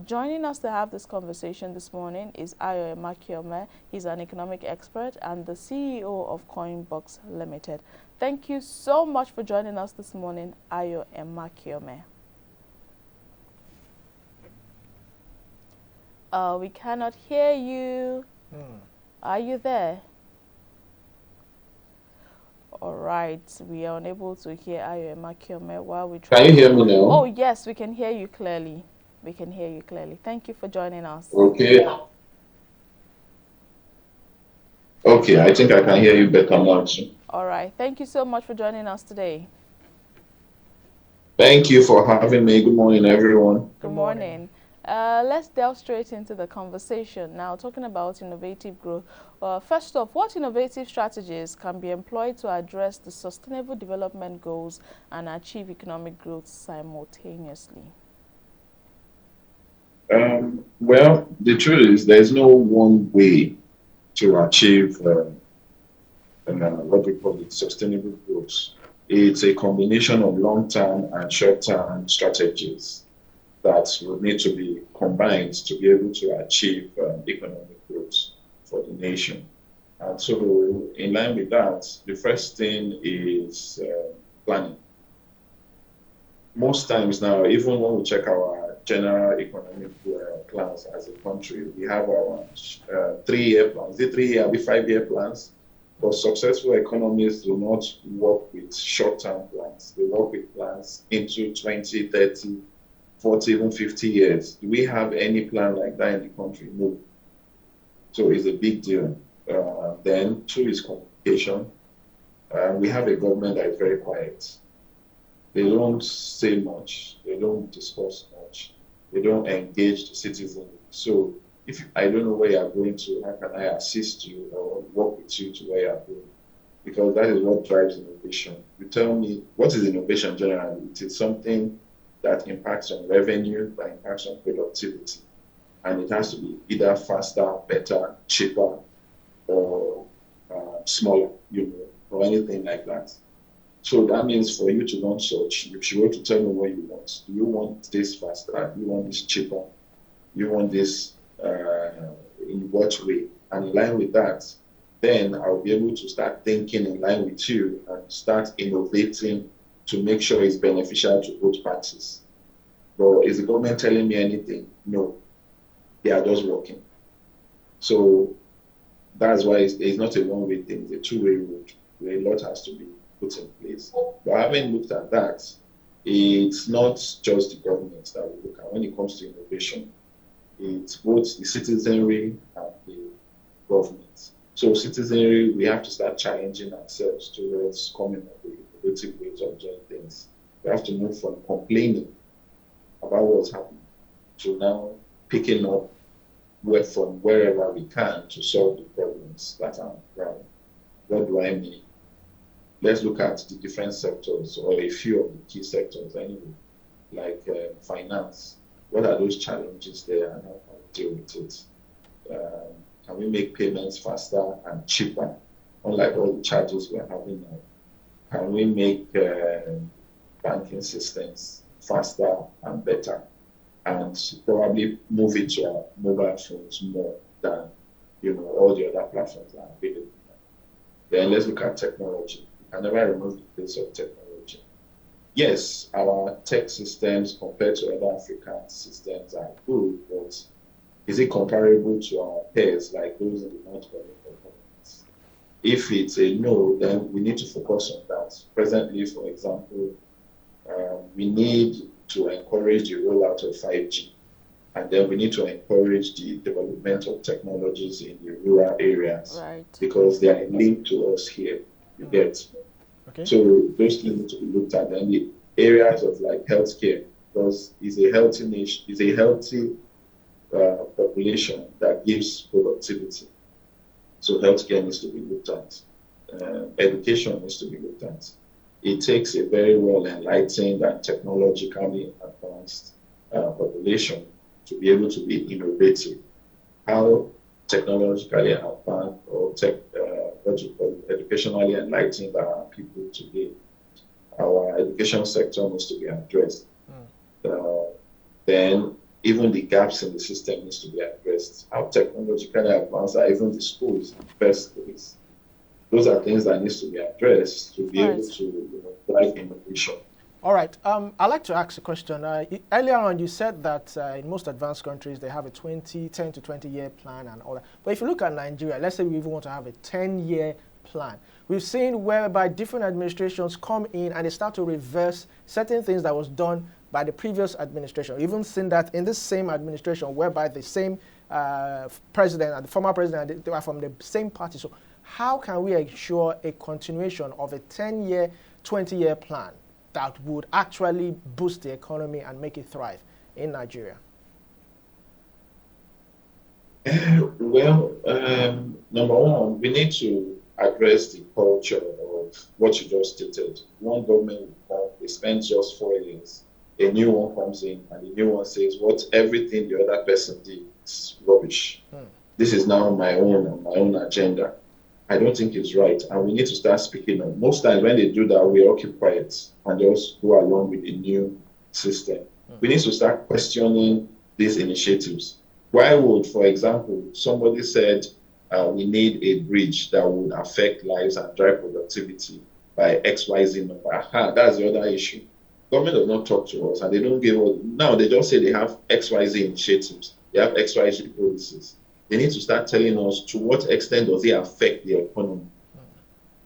Joining us to have this conversation this morning is Emakhiome. He's an economic expert and the CEO of Coinbox Limited. Thank you so much for joining us this morning, Emakhiome. We cannot hear you. Are you there? All right, we are unable to hear Emakhiome while we try. Can you hear me now? Oh yes, we can hear you clearly. We can hear you clearly. Thank you for joining us. Okay. Okay, I think I can hear you better now too. All right, thank you so much for joining us today. Thank you for having me. Good morning, everyone. Good morning. Let's delve straight into the conversation now, talking about innovative growth. First off, what innovative strategies can be employed to address the sustainable development goals and achieve economic growth simultaneously? Well, the truth is there's no one way to achieve what we call it sustainable growth. It's a combination of long-term and short-term strategies that will need to be combined to be able to achieve economic growth for the nation. And so in line with that, the first thing is planning. Most times now, even when we check our general economic plans as a country, we have our 3-year plans. The 3-year, the 5-year plans. But successful economies do not work with short-term plans. They work with plans into 20, 30, 40, even 50 years. Do we have any plan like that in the country? No. So it's a big deal. Then 2 is communication. We have a government that is very quiet. They don't say much. They don't discuss much. They don't engage the citizens. So if I don't know where you're going to, how can I assist you or work with you to where you're going? Because that is what drives innovation. You tell me, what is innovation generally? It is something that impacts on revenue, that impacts on productivity. And it has to be either faster, better, cheaper, or smaller, or anything like that. So that means for you to run search, you should go to tell me what you want. Do you want this faster? Do you want this cheaper? Do you want this in what way? And in line with that, then I'll be able to start thinking in line with you and start innovating to make sure it's beneficial to both parties. But is the government telling me anything? No. They are just working. So that's why it's not a one-way thing, it's a two-way road where a lot has to be put in place. But having looked at that, it's not just the government that we look at when it comes to innovation. It's both the citizenry and the government. So citizenry, we have to start challenging ourselves towards coming up with innovative ways of doing things. We have to move from complaining about what's happening to now picking up from wherever we can to solve the problems that are around. What do I mean? Let's look at the different sectors or a few of the key sectors anyway, like finance. What are those challenges there and how can we deal with it? Can we make payments faster and cheaper, unlike all the charges we're having now? Can we make banking systems faster and better, and probably move it to our mobile phones more than all the other platforms that are available? Then let's look at technology. We can never remove the place of technology. Yes, our tech systems compared to other African systems are good, but is it comparable to our peers like those in the North Korean governments? If it's a no, then we need to focus on that. Presently, for example, we need to encourage the rollout of 5G. And then we need to encourage the development of technologies in the rural areas, right, because they are linked to us here. You get. Okay. So those things need to be looked at. And the areas of like healthcare, because it's a healthy nation, it's a healthy population that gives productivity. So healthcare needs to be looked at. Education needs to be looked at. It takes a very well enlightened and technologically advanced population to be able to be innovative. How technologically advanced or educationally enlightened are our people today? Our education sector needs to be addressed. Then even the gaps in the system needs to be addressed. How technologically advanced are even the schools in the first place? Those are things that needs to be addressed to be able Right. to drive innovation. All right. I'd like to ask a question. Earlier on, you said that in most advanced countries, they have a 10 to 20-year plan and all that. But if you look at Nigeria, let's say we even want to have a 10-year plan. We've seen whereby different administrations come in and they start to reverse certain things that was done by the previous administration. We've even seen that in this same administration, whereby the same president and the former president, they were from the same party. So how can we ensure a continuation of a 10-year, 20-year plan that would actually boost the economy and make it thrive in Nigeria? Well, number one, we need to address the culture of what you just stated. One government will come, they spend just 4 years. A new one comes in, and the new one says, what everything the other person did is rubbish. This is now my own agenda. I don't think it's right, and we need to start speaking up. Most times when they do that, we all keep quiet and just go along with the new system. We need to start questioning these initiatives. Why would, for example, somebody said we need a bridge that would affect lives and drive productivity by XYZ number? Aha, that's the other issue. Government does not talk to us, and they don't give us. Now they just say they have XYZ initiatives, they have XYZ policies. They need to start telling us to what extent does it affect the economy.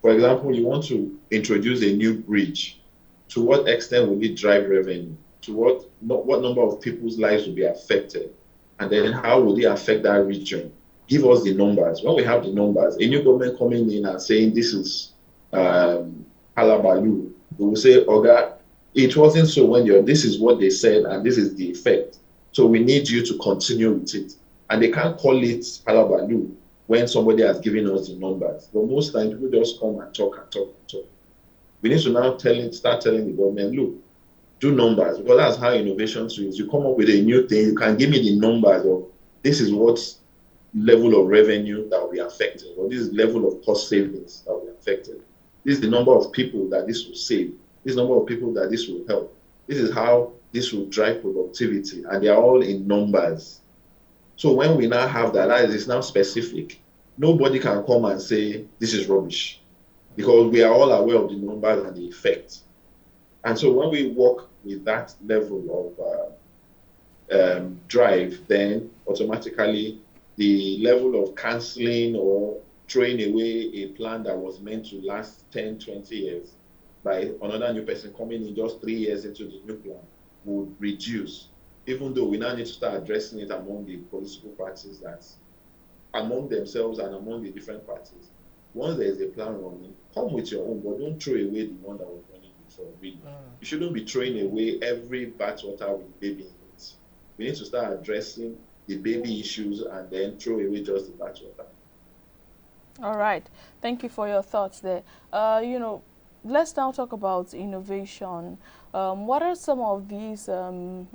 For example, you want to introduce a new bridge. To what extent will it drive revenue? To what number of people's lives will be affected? And then how will it affect that region? Give us the numbers. When we have the numbers, a new government coming in and saying this is Halabalu, we will say, Oga, it wasn't so when this is what they said and this is the effect. So we need you to continue with it. And they can't call it Halabalu when somebody has given us the numbers. But most times people just come and talk and talk and talk. We need to now start telling the government, look, do numbers, because that's how innovation is. You come up with a new thing, you can give me the numbers of this is what level of revenue that will be affected, or this is level of cost savings that will be affected. This is the number of people that this will save. This is the number of people that this will help. This is how this will drive productivity, and they are all in numbers. So when we now have that is now specific. Nobody can come and say this is rubbish, because we are all aware of the numbers and the effect. And so when we work with that level of drive, then automatically the level of canceling or throwing away a plan that was meant to last 10, 20 years by another new person coming in just 3 years into the new plan would reduce. Even though we now need to start addressing it among the political parties, that's among themselves and among the different parties. Once there is a plan running, come with your own, but don't throw away the one that was running before. Really. You shouldn't be throwing away every bathwater with baby in it. We need to start addressing the baby issues and then throw away just the bathwater. All right. Thank you for your thoughts there. Let's now talk about innovation. What are some of these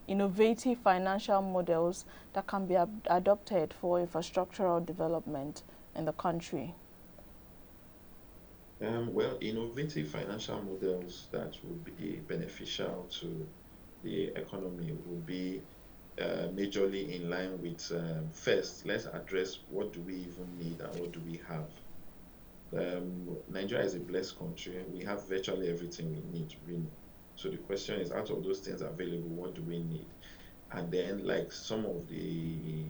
innovative financial models that can be adopted for infrastructural development in the country? Well, innovative financial models that would be beneficial to the economy will be majorly in line with, first, let's address what do we even need and what do we have. Nigeria is a blessed country. We have virtually everything we need, really. So the question is, out of those things available, what do we need? And then, like some of the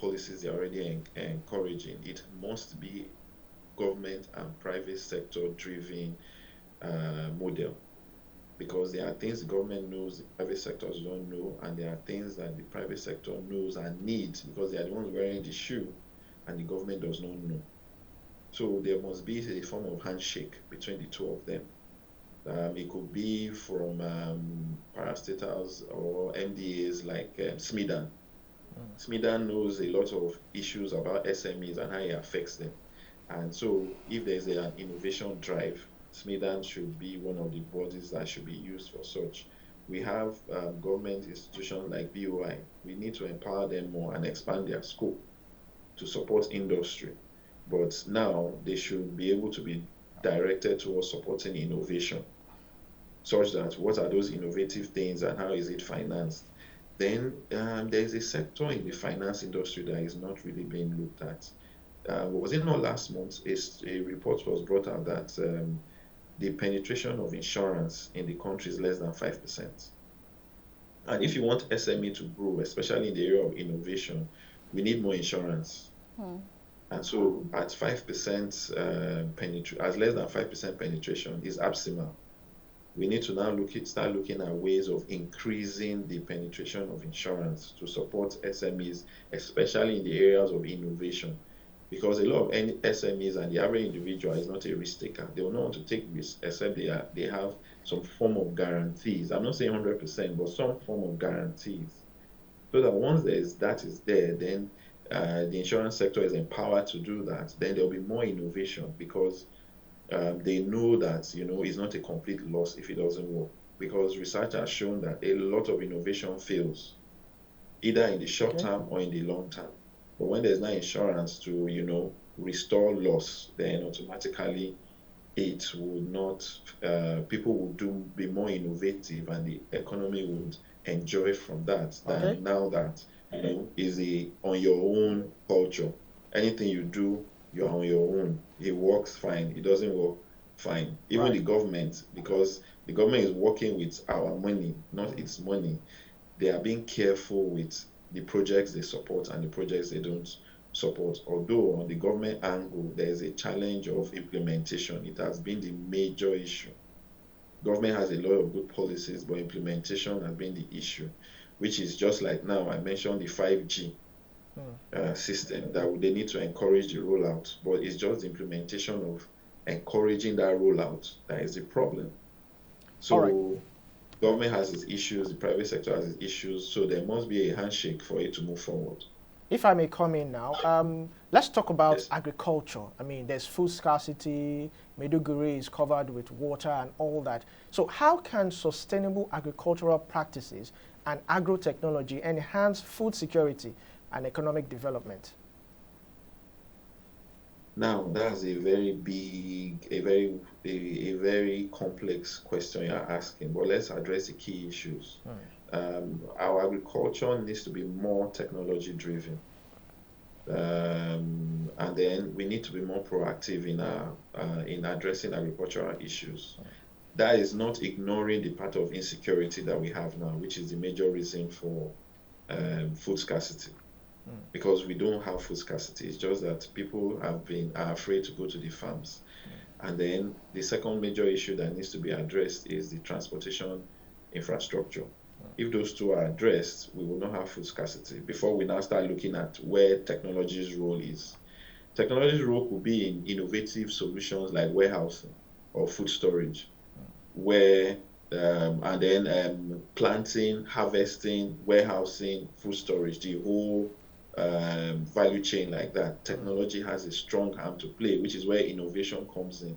policies they're already encouraging, it must be government and private sector driven model, because there are things the government knows the private sectors don't know, and there are things that the private sector knows and needs because they are the ones wearing the shoe and the government does not know. So there must be a form of handshake between the two of them. It could be from parastatals or MDAs like SMIDAN. SMIDAN knows a lot of issues about SMEs and how it affects them. And so if there's an innovation drive, SMIDAN should be one of the bodies that should be used for such. We have government institutions like BOI. We need to empower them more and expand their scope to support industry. But now they should be able to be directed towards supporting innovation, such that what are those innovative things and how is it financed? Then there is a sector in the finance industry that is not really being looked at. Was it not last month? A report was brought out that the penetration of insurance in the country is less than 5%. And if you want SME to grow, especially in the area of innovation, we need more insurance. Hmm. And so at 5% penetration, as less than 5% penetration is abysmal. We need to now start looking at ways of increasing the penetration of insurance to support SMEs, especially in the areas of innovation. Because a lot of SMEs and the average individual is not a risk taker. They will not want to take risks except they have some form of guarantees. I'm not saying 100%, but some form of guarantees. So that once that is there, then the insurance sector is empowered to do that. Then there'll be more innovation because they know that it's not a complete loss if it doesn't work, because research has shown that a lot of innovation fails either in the short term or in the long term. But when there's no insurance to restore loss, then automatically it would not people would be more innovative and the economy would enjoy from that than now that is a on your own culture. Anything you do, you're on your own. It works fine. It doesn't work fine. Even the government, because the government is working with our money, not its money, they are being careful with the projects they support and the projects they don't support. Although on the government angle, there is a challenge of implementation. It has been the major issue. Government has a lot of good policies, but implementation has been the issue, which is just like now I mentioned the 5G system that they need to encourage the rollout, but it's just the implementation of encouraging that rollout that is the problem. So government has its issues, the private sector has its issues, so there must be a handshake for it to move forward. If I may come in now, let's talk about agriculture. I mean, there's food scarcity, Maiduguri is covered with water and all that. So how can sustainable agricultural practices and agro-technology enhance food security and economic development? Now, that's a very big, a very complex question you're asking, but let's address the key issues. Our agriculture needs to be more technology driven. And then we need to be more proactive in addressing agricultural issues. That is not ignoring the part of insecurity that we have now, which is the major reason for food scarcity. Because we don't have food scarcity. It's just that people are afraid to go to the farms. And then the second major issue that needs to be addressed is the transportation infrastructure. If those two are addressed, we will not have food scarcity before we now start looking at where technology's role is. Technology's role could be in innovative solutions like warehousing or food storage, where and then planting, harvesting, warehousing, food storage, the whole value chain like that. Technology has a strong arm to play, which is where innovation comes in.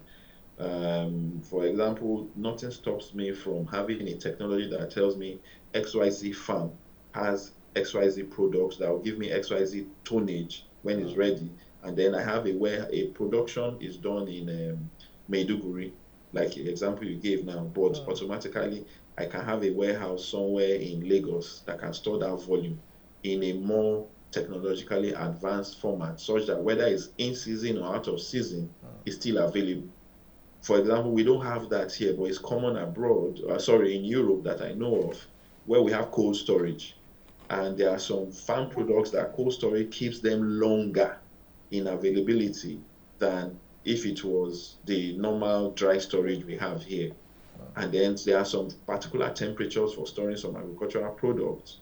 For example, nothing stops me from having a technology that tells me XYZ farm has XYZ products that will give me XYZ tonnage when it's ready. And then I have where a production is done in Maiduguri, like the example you gave now, but automatically I can have a warehouse somewhere in Lagos that can store that volume in a more technologically advanced format, such that whether it's in season or out of season, it's still available. For example, we don't have that here, but it's common abroad, in Europe that I know of, where we have cold storage. And there are some farm products that cold storage keeps them longer in availability than if it was the normal dry storage we have here. And then there are some particular temperatures for storing some agricultural products.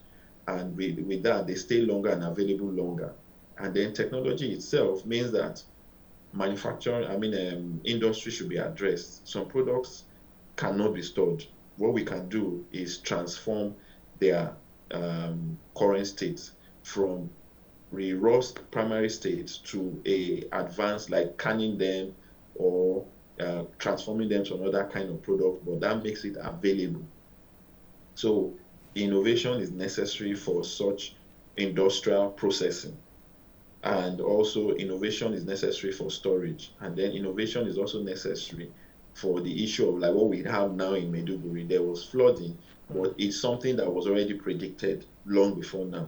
And with that, they stay longer and available longer. And then technology itself means that industry should be addressed. Some products cannot be stored. What we can do is transform their current state from raw primary state to a advanced, like canning them or transforming them to another kind of product, but that makes it available. So innovation is necessary for such industrial processing. And also innovation is necessary for storage. And then innovation is also necessary for the issue of like what we have now in Maiduguri. There was flooding, but it's something that was already predicted long before now.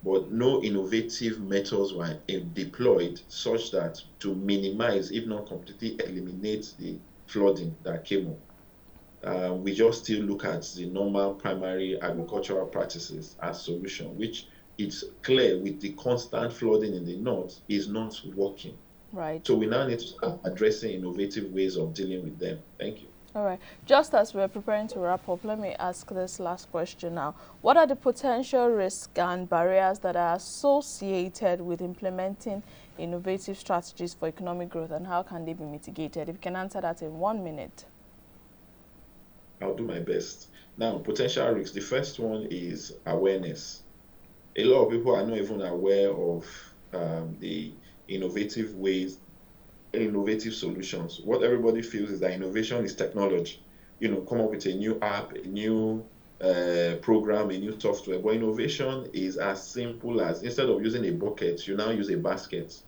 But no innovative methods were deployed such that to minimize, if not completely eliminate the flooding that came up. We just still look at the normal primary agricultural practices as solution, which it's clear with the constant flooding in the north is not working. Right. So we now need to start addressing innovative ways of dealing with them. Thank you. All right. Just as we're preparing to wrap up, let me ask this last question now. What are the potential risks and barriers that are associated with implementing innovative strategies for economic growth, and how can they be mitigated? If you can answer that in 1 minute. I'll do my best. Now, potential risks. The first one is awareness. A lot of people are not even aware of the innovative ways, innovative solutions. What everybody feels is that innovation is technology. Come up with a new app, a new program, a new software. But innovation is as simple as, instead of using a bucket, you now use a basket.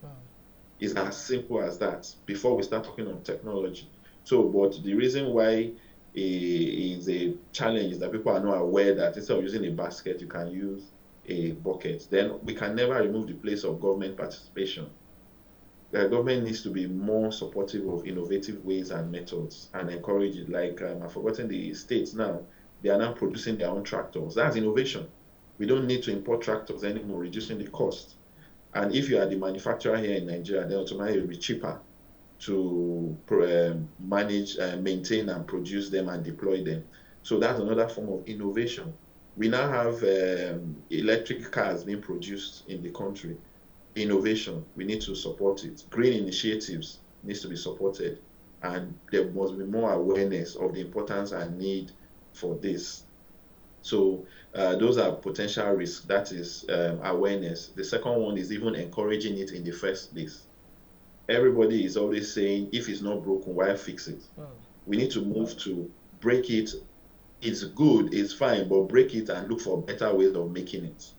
It's as simple as that before we start talking on technology. So, but the reason why is a challenge is that people are not aware that instead of using a basket, you can use a bucket. Then we can never remove the place of government participation. The government needs to be more supportive of innovative ways and methods and encourage it. Like I've forgotten the states now, they are now producing their own tractors. That's innovation. We don't need to import tractors anymore, reducing the cost. And if you are the manufacturer here in Nigeria, then automatically it will be cheaper to manage, maintain and produce them and deploy them. So that's another form of innovation. We now have electric cars being produced in the country. Innovation, we need to support it. Green initiatives needs to be supported, and there must be more awareness of the importance and need for this. So those are potential risks. That is awareness. The second one is even encouraging it in the first place. Everybody is always saying, if it's not broken, why fix it? We need to move to break it. It's good, it's fine, but break it and look for better ways of making it.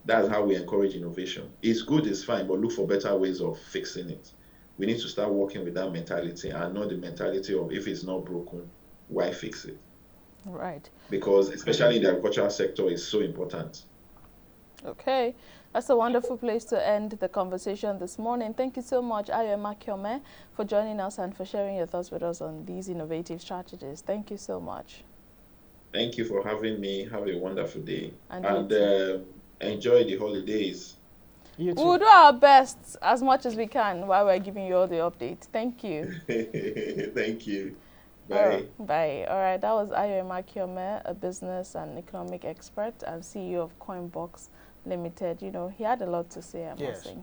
That's how we encourage innovation. It's good, it's fine, but look for better ways of fixing it. We need to start working with that mentality and not the mentality of, if it's not broken, why fix it? Right. Because especially in the agricultural sector, it's so important. Okay. That's a wonderful place to end the conversation this morning. Thank you so much, Emakhiome, for joining us and for sharing your thoughts with us on these innovative strategies. Thank you so much. Thank you for having me. Have a wonderful day. And enjoy the holidays. You too. We'll do our best as much as we can while we're giving you all the updates. Thank you. Thank you. Bye. Bye. All right, that was Emakhiome, a business and economic expert and CEO of Coinbox Limited. He had a lot to say, I must say.